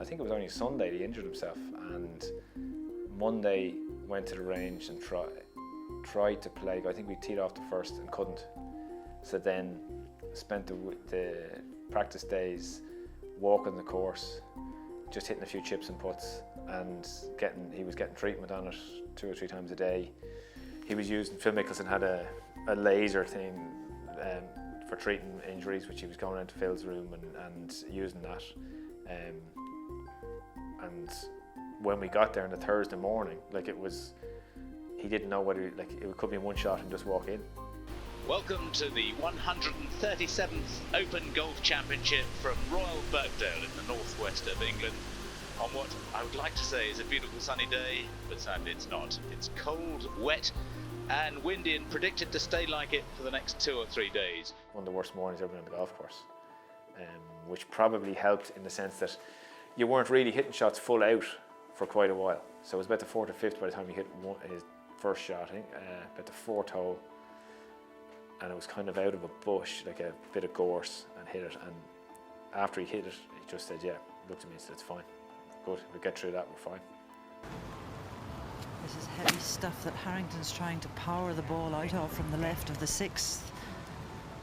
I think it was only Sunday he injured himself, and Monday went to the range and tried to play. I think we teed off the first and couldn't. So then spent the practice days walking the course, just hitting a few chips and putts, and he was getting treatment on it 2 or 3 times a day. He was using, Phil Mickelson had a laser thing for treating injuries, which he was going into Phil's room and using that. And when we got there on the Thursday morning, he didn't know whether, it could be one shot and just walk in. Welcome to the 137th Open Golf Championship from Royal Birkdale in the northwest of England, on what I would like to say is a beautiful sunny day, but sadly it's not. It's cold, wet and windy, and predicted to stay like it for the next 2 or 3 days. One of the worst mornings ever on the golf course, which probably helped in the sense that you weren't really hitting shots full out for quite a while. So it was about the 4th or 5th by the time he hit his first shot, I think, about the 4th hole, and it was kind of out of a bush, like a bit of gorse, and hit it. And after he hit it, he just said, yeah, looked at me and said, it's fine, good, we'll get through that, we're fine. This is heavy stuff that Harrington's trying to power the ball out of from the left of the 6th.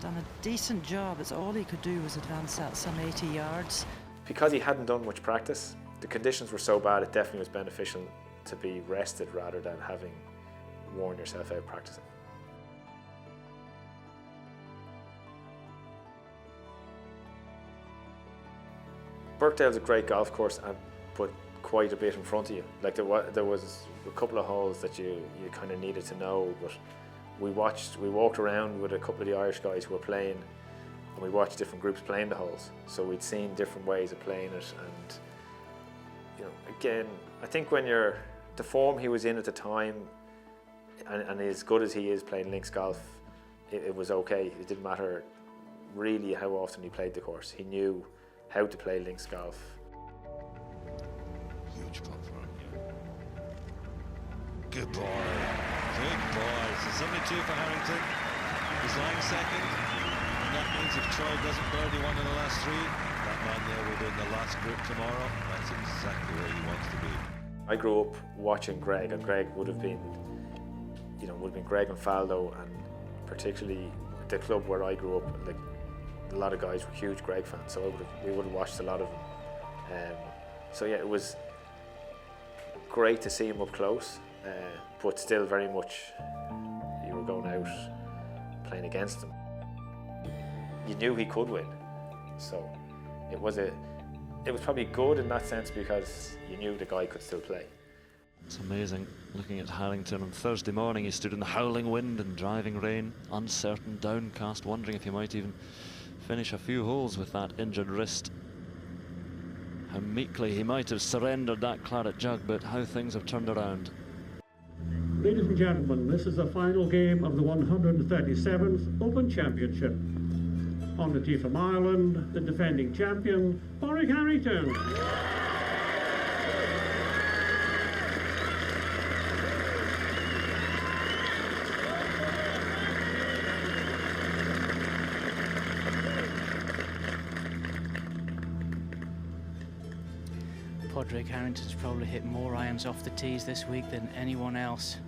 Done a decent job. It's all he could do was advance that some 80 yards. Because he hadn't done much practice, the conditions were so bad, it definitely was beneficial to be rested rather than having worn yourself out practicing. Birkdale's a great golf course, but quite a bit in front of you. Like there was a couple of holes that you kind of needed to know, but we walked around with a couple of the Irish guys who were playing, and we watched different groups playing the holes. So we'd seen different ways of playing it, and again, I think when the form he was in at the time, and as good as he is playing links golf, it was okay. It didn't matter really how often he played the course. He knew how to play links golf. Huge putt for him, yeah. Good ball. Good ball. So 72 for Harrington. He's lying second. And that means if Troy doesn't birdie one in the last 3, that man there will be in the last group tomorrow. That's exactly where he wants to be. I grew up watching Greg, and Greg would have been Greg and Faldo, and particularly the club where I grew up, like a lot of guys were huge Greg fans, so we would have watched a lot of them. So yeah, it was great to see him up close, but still very much you were going out playing against him. You knew he could win, so it was probably good in that sense because you knew the guy could still play. It's amazing looking at Harrington on Thursday morning. He stood in the howling wind and driving rain, uncertain, downcast, wondering if he might even finish a few holes with that injured wrist. How meekly he might have surrendered that claret jug, but how things have turned around. Ladies and gentlemen, this is the final game of the 137th Open Championship. On the tee from Ireland, the defending champion, Padraig Harrington. Padraig Harrington's probably hit more irons off the tees this week than anyone else.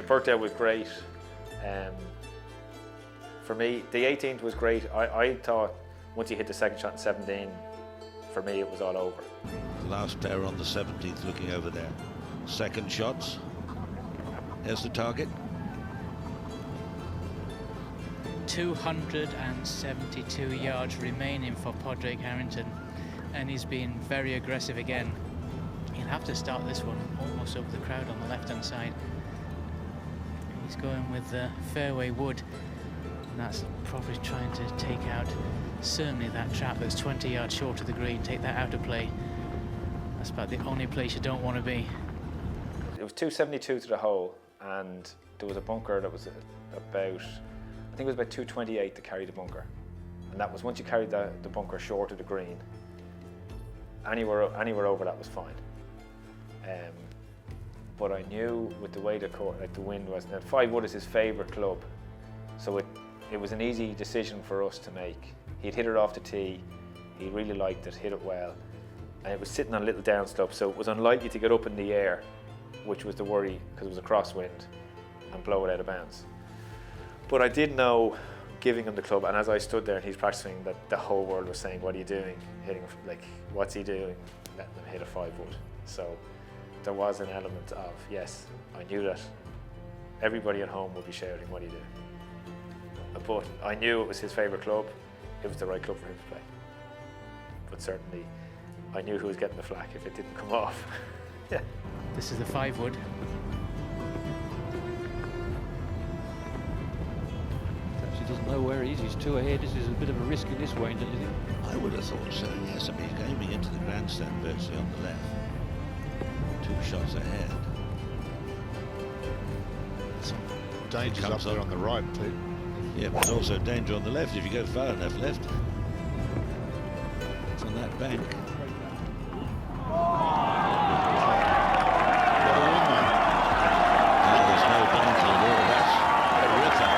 Birkdale was great. For me, the 18th was great. I thought once you hit the second shot in 17, for me it was all over. The last player on the 17th looking over there. Second shots. There's the target. 272 yards remaining for Padraig Harrington, and he's been very aggressive again. He'll have to start this one almost over the crowd on the left-hand side. He's going with the fairway wood, and that's probably trying to take out certainly that trap that's 20 yards short of the green, take that out of play. That's about the only place you don't want to be. It was 272 to the hole, and there was a bunker that was about, I think it was about 228 to carry the bunker. And that was once you carried the bunker short of the green, anywhere over that was fine. But I knew with the way the wind was, and 5 wood is his favourite club, so it was an easy decision for us to make. He'd hit it off the tee, he really liked it, hit it well, and it was sitting on a little downslope, so it was unlikely to get up in the air, which was the worry because it was a crosswind, and blow it out of bounds. But I did know, giving him the club, and as I stood there and he's practicing, that the whole world was saying, what are you doing? Hitting, like, what's he doing? Letting him hit a 5 wood. So there was an element of, yes, I knew that everybody at home would be shouting, what are you doing? But I knew it was his favourite club, it was the right club for him to play. But certainly, I knew who was getting the flack if it didn't come off. Yeah. This is the 5 wood. Perhaps he doesn't know where he is. He's 2 ahead. This is a bit of a risk in this way, don't you think? I would have thought so, yes. I mean, he's aiming into the grandstand virtually on the left. 2 shots ahead. Danger's up there on the right, Pete. Yeah, but there's also danger on the left if you go far enough left. It's on that bank. And there's no danger at all. That's terrific.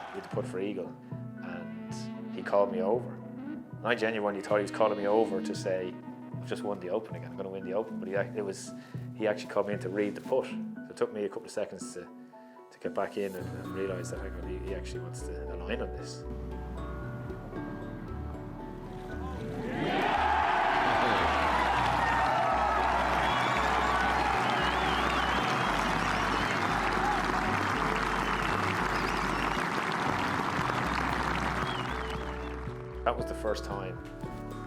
He had to putt for eagle, and he called me over. And I genuinely thought he was calling me over to say, I've just won the Open again, I'm going to win the Open. But he actually called me in to read the putt. So it took me a couple of seconds to get back in and realise that he actually wants to align on this. That was the first time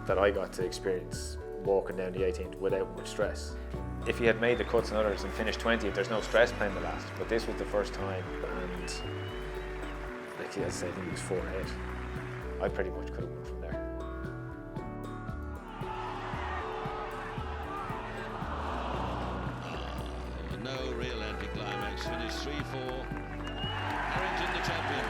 that I got to experience walking down the 18th without much stress. If he had made the cuts and others and finished 20th, there's no stress playing the last. But this was the first time, and like I said, he was 4 ahead. I pretty much could have won from there. No real anticlimax. Finished 3-4. Harrington the champion.